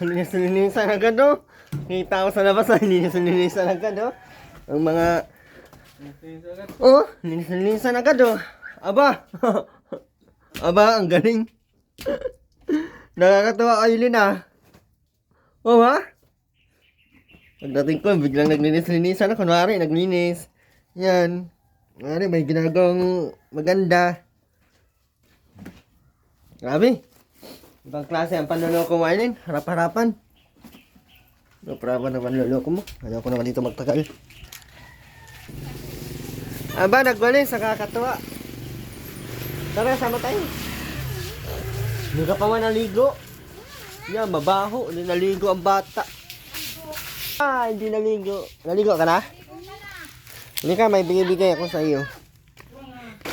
Linis-linisan agad oh. Kita ko sa labas na linis-linisan agad oh. Ang mga... linis-linisan agad oh. Aba! Aba, ang galing. Nakakatuwa kayo Lin ah. Ha? Pagdating ko, biglang naglinis-linisan ako. Kunwari, naglinis. Yan. Kunwari, may ginagawang maganda. Grabe. Ibang klase ang panloloko mo, Aileen. Harap-harapan. Harap-harapan ang panloloko mo. Ayaw ko naman dito magtagal. Aba, nagwalis. Nakakatuwa. Tara, sama tayo. Hindi ka pa man naligo. Yan, mabaho. Hindi naligo ang bata. Hindi naligo. Naligo ka na? Hindi ka, may bigay-bigay ako sa iyo.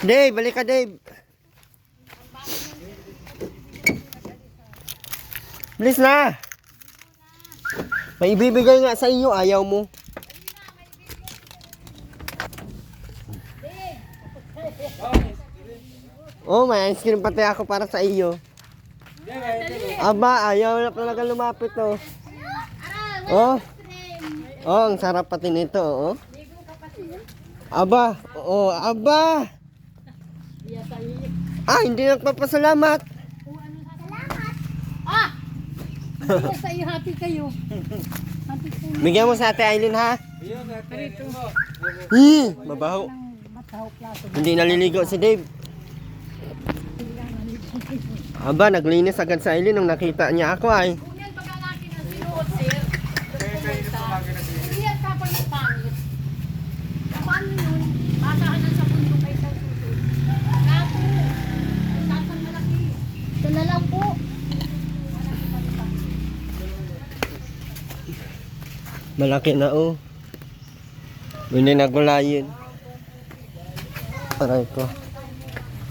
Dave, balik ka Dave. Bilis na. May ibibigay nga sa iyo, ayaw mo. Oh, may ice cream pati ako para sa iyo. Aba, ayaw na talaga lumapit oh. Oh. Oh, ang sarap pati nito oh. Aba, oh, aba. Hindi nagpapasalamat. Sa iyo, happy kayo. Happy kayo. Bigyan mo sa Ate Aileen ha. Mabaho. Hindi naliligo si Dave. Aba, naglinis agad sa Aileen nung nakita niya ako ay. Yan pagkalaki na sinuot, sir. Hindi yan kapag nagpangit. Paano yun? Basahan ng sabon yung kayo sa susunod. Kapo. Sasang malaki. Ito na lang po. Malaki na oh. Hindi nagulayin. Aray ko.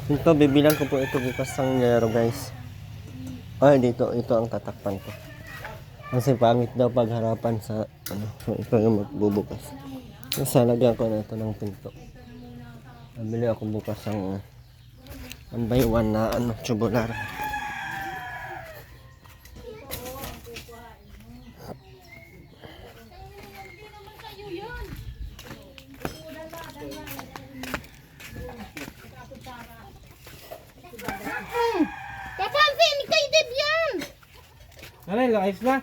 Ito, bibilang ko po ito bukas ng yero guys. Dito, ito ang tatakpan ko. Kasi pangit daw pagharapan sa so ito yung magbubukas. Kasi lagyan ko na ito ng pinto. Nabili ako bukas ng 1x1 na tubular. Papansin kay Deb yan! Ano yung ayos na?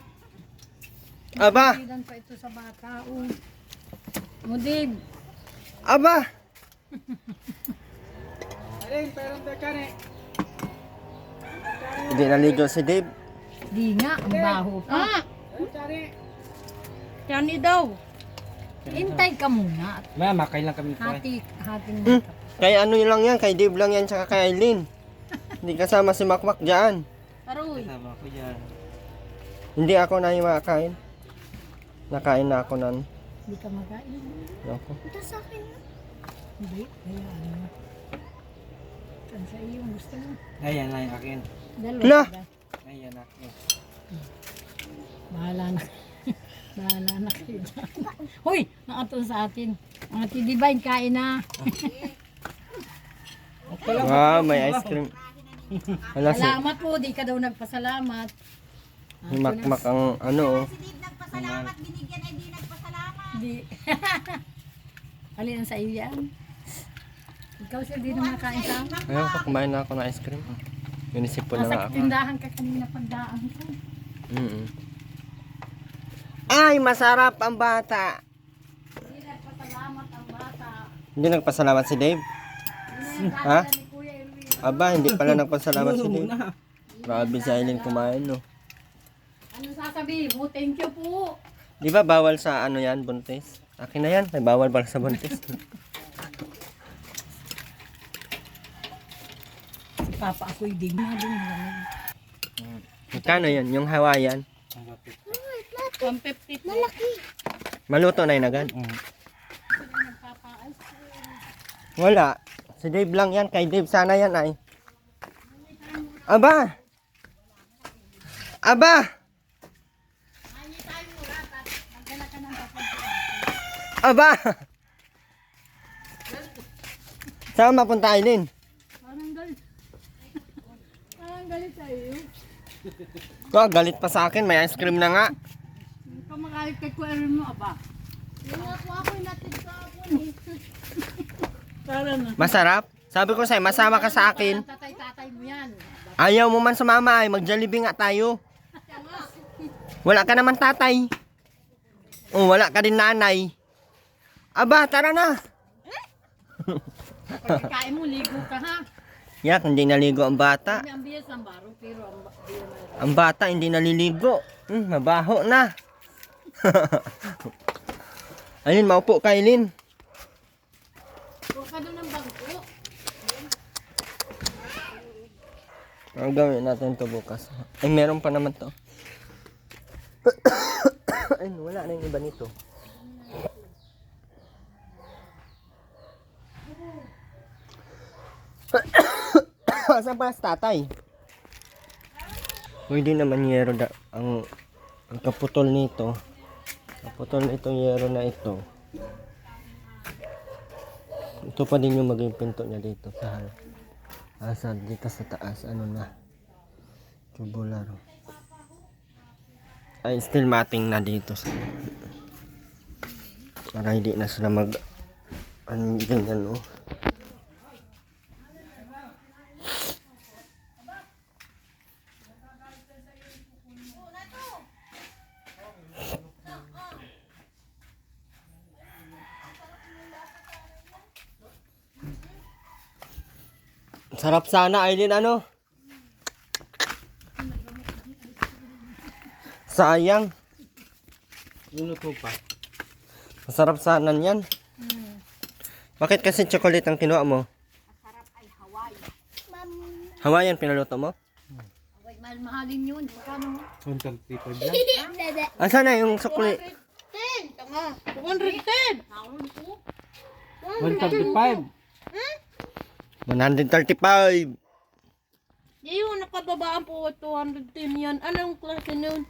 Aba! Ilan pa ito sa bata, oh. O, Deb. Aba! Alin, pero tekan eh. Hindi naligo si Dave. Di nga, ang baho pa. Tiyan daw. Hintay ka muna. Mama, kailan kami pa? Hating Kay ano yun lang yan, kay Dave lang yan, tsaka kay Aileen. Hindi kasama si Makmak dyan. Aroy. Sama ko dyan. Hindi ako na yung makakain. Nakain na ako nan. Hindi ka makain. Ako. Ito sa akin. Hindi. Hayaan mo. Saan sa iyo? Gusto mo? Ayan na yung akin. Dalawa. La! ba? Ayan akin. Bahala na. Bahala na kayo dyan. Hoy! Nakatun sa atin. Ang ati Divine, kain na. Wow, may ice cream. Wala si Salamat po. Di ka daw nagpasalamat. Makmak ang ano oh. Nagpasalamat, binigyan ay di nagpasalamat. Di. Alin ang sa iyo yan? Ikaw siya di na makain sa amin. Ayun ko, kumain na ako ng ice cream. Inisip ko na nga Nasa ako. tindahan ka kanina pagdaan ko. Ay, masarap ang bata. Hindi nagpasalamat ang bata. Hindi nagpasalamat si Dave. Ha? Ni Kuya Erwin. Aba, hindi pala nagpasalamat si Dave. Grabe si Aileen kumain no. Ano sasabihin mo? Thank you po. Di ba bawal sa ano yan, buntis? Akin na yan, may bawal pala sa buntis. Si Papa ako'y di na din. Magkano yan? Yung Hawaiian? 150 lalaki. Maluto na yun agad? Wala. Si Dave lang yan. Kay Dave sana yan ay. Aba! Aba! Aba! Saan mapunta Aileen? Parang galit. Parang galit sa iyo. Galit pa sa akin, may ice cream na nga. Ikaw makalit kay Kuya Rin mo, aba. Yung nga po ako'y natin sa hapon eh. Tara na. Masarap? Sabi ko sa'yo, masama ka sa akin. Tatay-tatay mo yan. Ayaw mo man sumama ay mag-Jollibee nga tayo. Wala ka naman tatay. Oh, wala ka din nanay. Aba, tara na. Pag kain mo, ligo ka ha. Yak, hindi naligo ang bata. Hindi ang biyas ang baro, pero ang Ang bata hindi naliligo. Mabaho na. Ayun, maupo ka, Eileen. Huwag ka doon ng bangko. Ang gawin natin to bukas. Ay, meron pa naman to. Ay, wala na yung iba nito. Saan pa si tatay? Pwede naman yero ang kaputol nito. Kaputol nitong yero na ito. Ito pa din yung maging pinto niya dito sa dito sa taas. Ano na? Tubular. Ay, still mating na dito. Para hindi na sila ano ganyan, oh. Sarap sana, Aileen, ano? Sayang. Luluto pa. Masarap sana yan. Bakit kasi chocolate ang kinuha mo? Masarap ay Hawaii. Hawaiian pinaluto mo? Hawaii, mahal-mahalin yun. Magkano? 135 lang. Asan na yung chocolate? 10! Tanga! 210! Nakon ko. 135. 135. Yung nakababaan po 210 yan. Anong klase nun?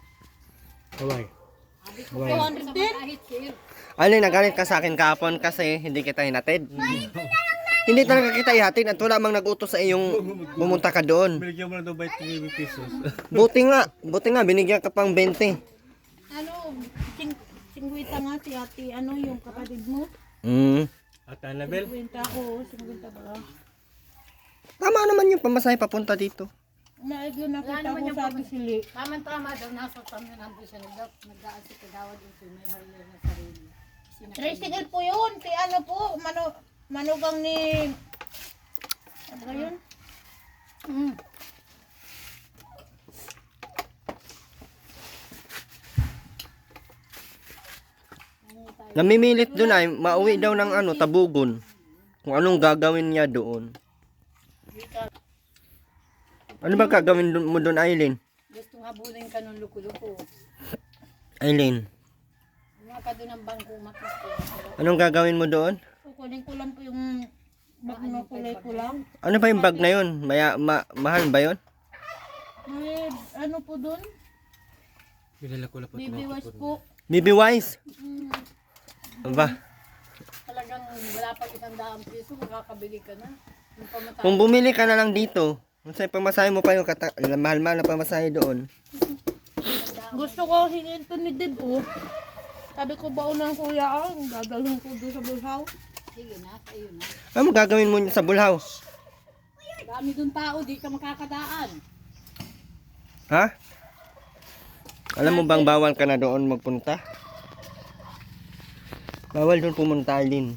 Hawaii. 210? Alin, nagalit ka sa akin kahapon kasi hindi kita hinatid. Hindi talaga kita ihatid at wala mang nag-utos sa iyong pumunta ka doon. Binigyan mo na daw 20 pesos. Buti nga, binigyan ka pang 20. Ano? 50 nga si ate. Ano yung kapatid mo? At Annabel? 50 ako. 50 ba? Tama naman yung pamasahe papunta dito. Naigyo nakita ko sabi sili. Tama-tama daw, nasa kami nandun siya, nag-aasik ka dawad ito, may harili na sarili. Tricycle po yun. Si ano po, manugang ni... Ano ba yun? Namimilit doon ay mauwi daw ng tabugon. Kung anong gagawin niya doon. Ano ba gagawin mo doon, Aileen? Gusto habulin ka ng luko-luko. Aileen, Mga ka doon ang bangko, makito. anong gagawin mo doon? Kukunin ko lang po yung bag na kulay ko lang. Ano ba yung bag na yun? Mahal ba yun? May ano po doon? Binila ko lang po. Baby wash po. Baby Wise? Aba, Talagang wala pa 100 piso, makakabili ka na. Yung pamatay. kung bumili ka na lang dito, kasi pamasahe mo pa yung mahal-mahal na pamasahe doon. Gusto ko hingin to ni Deb oh. Sabi ko ba unang kuya dadalhin ko doon sa bulhaw. Sige na, sa'yo na. Ano gagawin mo sa bulhaw? Dami doon tao, di ka makakadaan. Ha? Alam mo bang bawal ka na doon magpunta? Bawal doon pumunta, Aileen.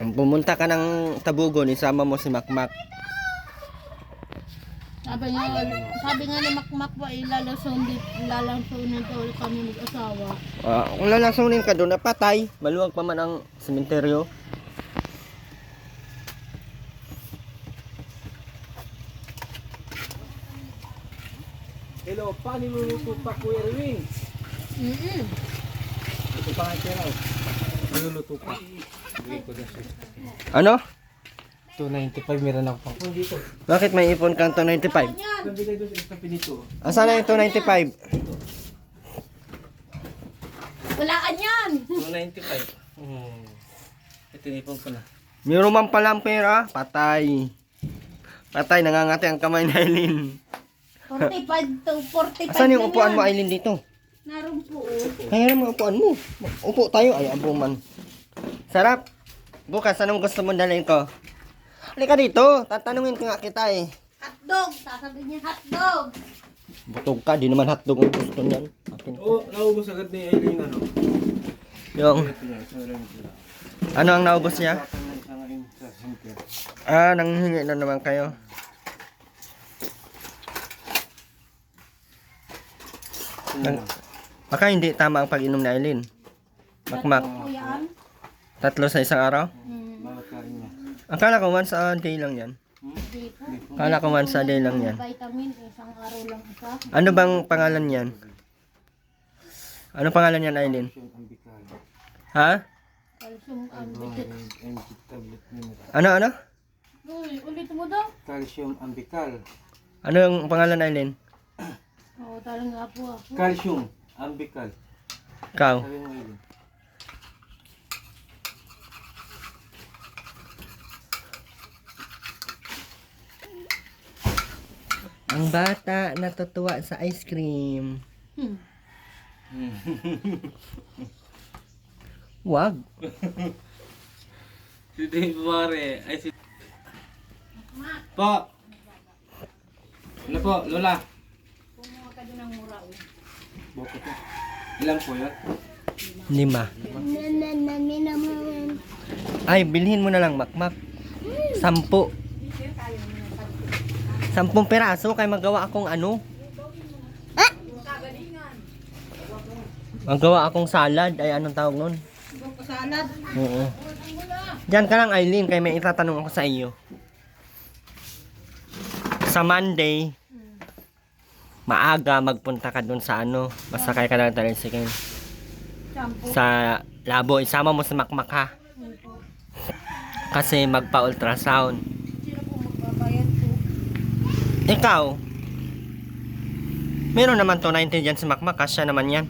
Ang pumunta ka ng Tabugon, isama mo si Makmak. Sabi nga ni Makmak ba ilalasunin ko kami mag-asawa. Kung lalasunin ka doon, napatay. Maluwag pa man ang sementeryo. Hello, paano niluluto pa, Kuya Erwin? Ito pa nga pera. Niluluto pa. Bigay ko na siya. Ano? 295 meron ako pang. Dito. Bakit may ipon kang 295? Nabigay doon sa isang pinito. Asan na yung 295? Walaan yan! 295. Ito ipon ko na. Meron man palang pera, patay. Patay, nangangati ang kamay ni Aileen. 45 to 45 Asan yung lang upuan yan. mo, Aileen, dito? Naroon po. Oh. Kaya naman upuan mo. Upo tayo. Ay, abo man. Sarap. Bukas, anong gusto mo dalhin ko? Halika dito. Tatanungin ko nga kita eh. Hotdog! Sasabihin niya hotdog! Butog ka. Di naman hotdog ang gusto niyan. Akin to. Oo, naubos agad ni Aileen ano. Yung, Ito niya, isa lang sila. ano ang naubos niya? Tatangay siya ngayon sa sinker. Ah, nanghingi na naman kayo. Baka hindi tama ang pag-inom ni Aileen. Makmak. Po yan. 3 sa isang araw? Bawat kain niya. Akala ko once a day lang yan. Hindi po. Akala ko once a day lang yan. Vitamin, isang araw lang isa. Ano bang pangalan yan? Ano pangalan yan, Aileen? Calcium ambikal. Ha? Calcium ambikit. MG tablet mineral. Ano? Uy, ulit mo daw. Calcium ambikal. Ano yung pangalan, Aileen? Oo, talang nga po ako. Calcium ambikal. Ikaw? Sabi mo Aileen. Ang bata natutuwa sa ice cream. Hmm. Wag. Si Dave Mare. Ay si... Po! Ano po, Lola? Kumuha ka din ng mura. Oh. Boko po. Ilan po yun? 5. Ay, bilhin mo na lang, Makmak. 10. 10 piraso kay magawa akong ano? Magawa akong salad. Ay, anong tawag nun? Salad. Oo. Diyan ka lang, Aileen, kay may itatanong ako sa iyo. Sa Monday, maaga magpunta ka dun sa ano, masakay ka lang tricycle. Shampoo. Sa labo, isama mo sa Makmak ha. Kasi magpa-ultrasound. Sino po magbabayad po? Ikaw, meron naman to 90 dyan sa Makmak, kasya naman yan.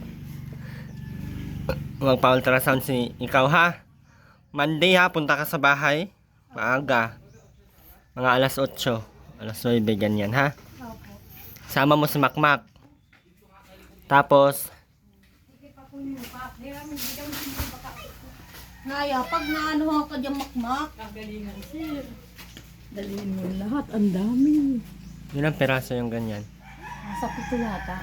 Magpa-ultrasound si ikaw ha. Monday ha, punta ka sa bahay. Maaga. Mga alas 8, alas 9, ganyan ha. Opo. Sama mo si Makmak. Tapos, Ngaya, pag naano ka dyan makmak. Dalhin mo lahat, ang dami. ilang peraso yung ganyan? Sa pito lata.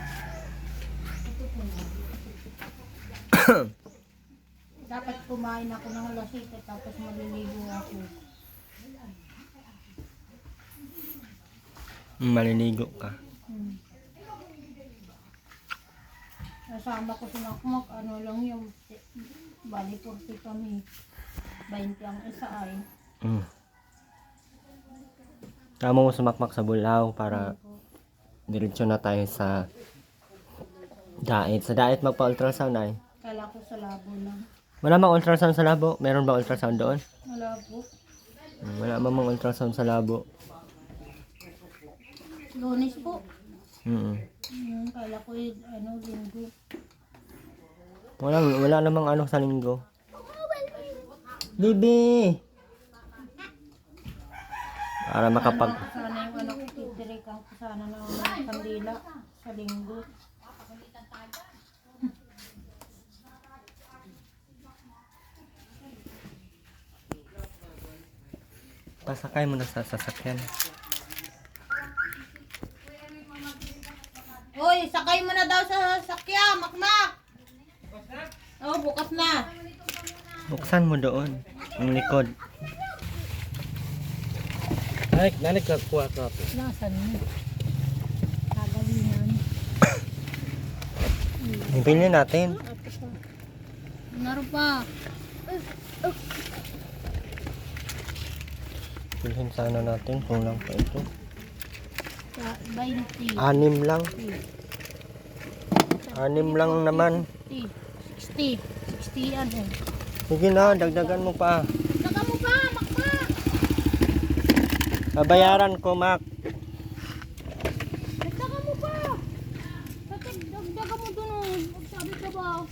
Dapat kumain ako ng alas 7 tapos maliligo ako. Maliligo ka. Nasama ko si makmak, ano lang yung bali 40 kami. 20 ang isa ay. Mm. Tama mo sa Makmak sa Bulao para diretso na tayo sa diet. Sa diet magpa-ultrasound ay. Kala ko sa labo lang. Wala mang ultrasound sa labo? Meron ba ultrasound doon? Wala po. Wala mang ultrasound sa labo. Lunes po. Kala ko ano, linggo. Wala namang ano sa linggo. Bibi! Para makapag... Sana yung anak ko titirikan ko sana ng kandila sa linggo. Pasakay mo na sa sasakyan. Hoy, sakay mo na daw sa sasakyan, makmak! Oh, bukas na. Buksan mo doon. Ang likod. Nanik ka kuha ka po. Nasaan mo? Kagalingan. Ibili natin. Naroon pa. Bilhin sana natin. Kulang pa ito. 20. 6 lang. 6 lang naman. 60. 60 yan eh. Sige na, dagdagan mo pa. Saka mo pa, makmak! Babayaran ko, Mac. Saka mo pa! Dagdagan mo dun. Sabi ka ba?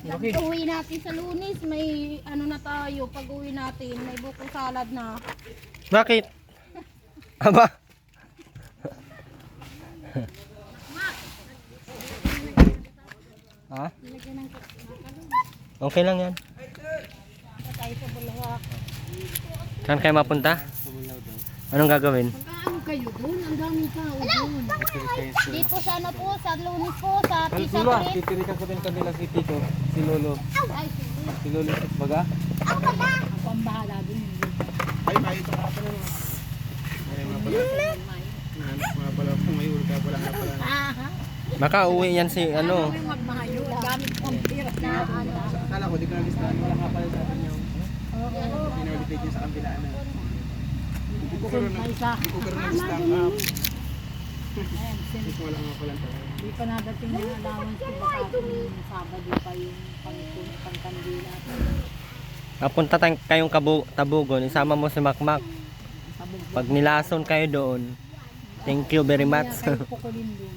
Okay. Pag uwi natin sa Lunes, may ano na tayo. Pag uwi natin, may buko salad na. Bakit? Aba, Ha? Okay lang yan. Tayo sa bulawak. Saan kayo mapunta? Anong gagawin? Ano kayo doon? Ang dami tao doon. Dito sa ano po, sa Lunis po, sa Pisa Lula, Street. titirikan ko din kanila si Tito, si Lolo. Ay, sige. Si Lolo baga. Ako ang bahala doon. Ay, may ito ka pala. Ay, mga pala kung may ulka pala na pala. Aha. Baka uwi yan si ano. May magmahayo. Gamit kong pira. Na ano. Akala ko, di ko na-listahan. Wala ka pala sa akin yung pinag-depend yung sa kabilaan na. Hindi ko karoon May isa. na-listahan. Ayan, Hindi ko wala nga pala talaga. Hindi pa nadating yung allowance ko baka kung Sabado pa yung pangkandila. Napunta kayong Tabugon, isama mo si Makmak. Pag nilason kayo doon, thank you very much. Kaya kayo pukulin doon.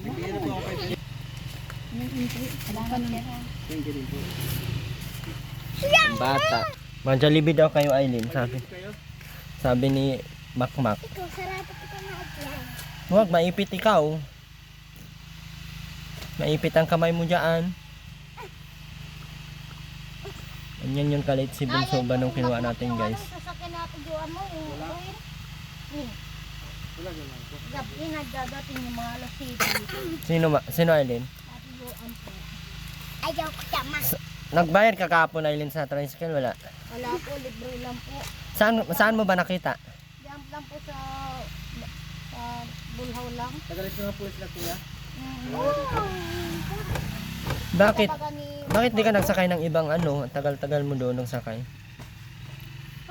Yung entry, wala ka nang Thank you din po. Bata. Mag-Jollibee daw kayo, Aileen, sabi. Sabi ni Makmak. Huwag, maipit ikaw. Maipit ang kamay mo dyan. Ganyan yung kalit si Bunso ba nung kinuha natin, guys. Sasakyan natin doon mo. Wala ganun po. Gabi nagdadating yung mga lasito. Sino Aileen? Ate Joan po. Ayaw ko tama. Nagbayad ka kahapon, Aileen, sa tricycle? Wala. Wala po, libre lang po. Saan mo ba nakita? Jump lang po sa bulhaw lang. Tagalit ko nga po sila kuya. Bakit? Baga ni- Bakit di ka nagsakay ng ibang ano? Tagal-tagal mo doon nagsakay.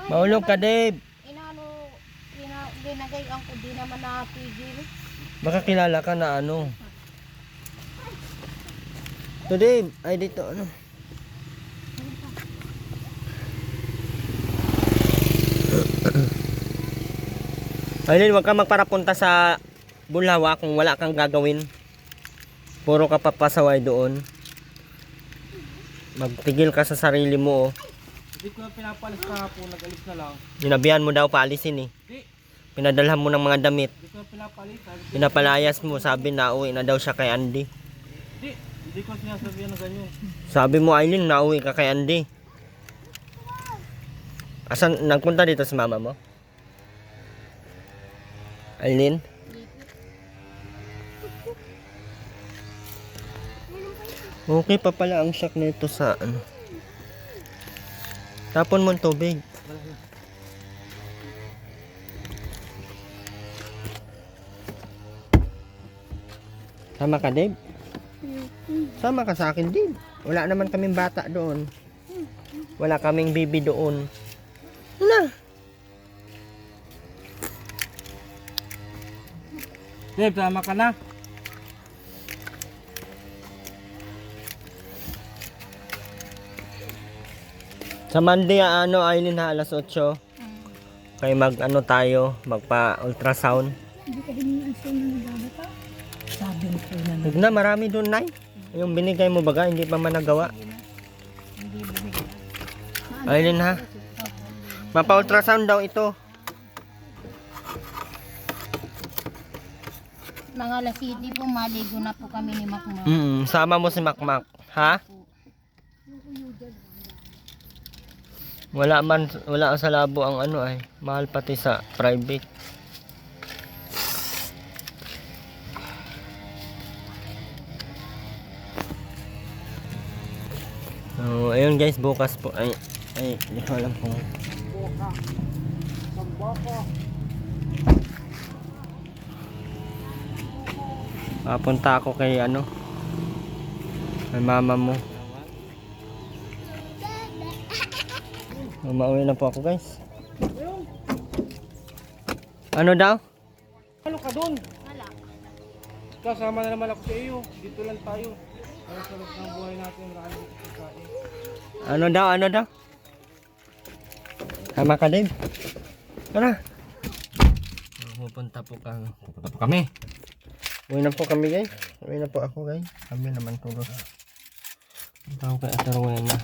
Maulog ka, Dave. Inano, ginagay ang ko, di naman napigil. Baka kilala ka na ano. To Dave. Ay, dito ano. Aileen, huwag ka magparapunta sa Bulhawa kung wala kang gagawin. Puro ka papasaway doon. Magtigil ka sa sarili mo, oh. Hindi ko na pinapalis kahapon, nag-alis na lang. Ginabihan mo daw paalisin, eh. Hindi, Pinadalhan mo ng mga damit. hindi ko na pinapalis. Pinapalayas mo, sabi na uwi na daw siya kay Andy. Hindi ko sinasabihan ng ganyan. Sabi mo, Aileen, nauwi ka kay Andy. Asan, nagpunta dito si mama mo? Aileen? Okay pa pala ang shock nito sa ano. Tapon mo ang tubig. Sama ka, Dave? Sama ka sa akin, Dave. Wala naman kaming bata doon. Wala kaming baby doon. Ano? Dave, tama ka na. Sa Monday, ano, Aileen, ha, alas 8. Kaya mag-ano tayo, magpa-ultrasound. Hindi ka hinihingi sa mga nagdadata. Sabi ko na Huwag na, marami doon, Nay. Yung binigay mo baga, hindi pa man nagawa. Aileen, ha? Mapa-ultrasound daw ito. Mga lasiti po, maligo na po kami ni Makmak. Sama mo si Makmak, ha? Wala sa labo ang ano ay. Mahal pati sa private. So, ayun guys, bukas po ay hindi ko alam kung papunta ako kay ano, kay mama mo. Mauwi na po ako, guys. Ano daw? Ano ka doon? Wala. Kasama na naman ako sa iyo. Dito lang tayo. Para sa loob ng buhay natin, marami pagkain. Ano daw? Ano daw? Tama ka, Dave. Tara. Pupunta po kami. Uwi na po kami, guys. Uwi na po ako, guys. Kami naman tulog. Tawag kay Ate Rowena.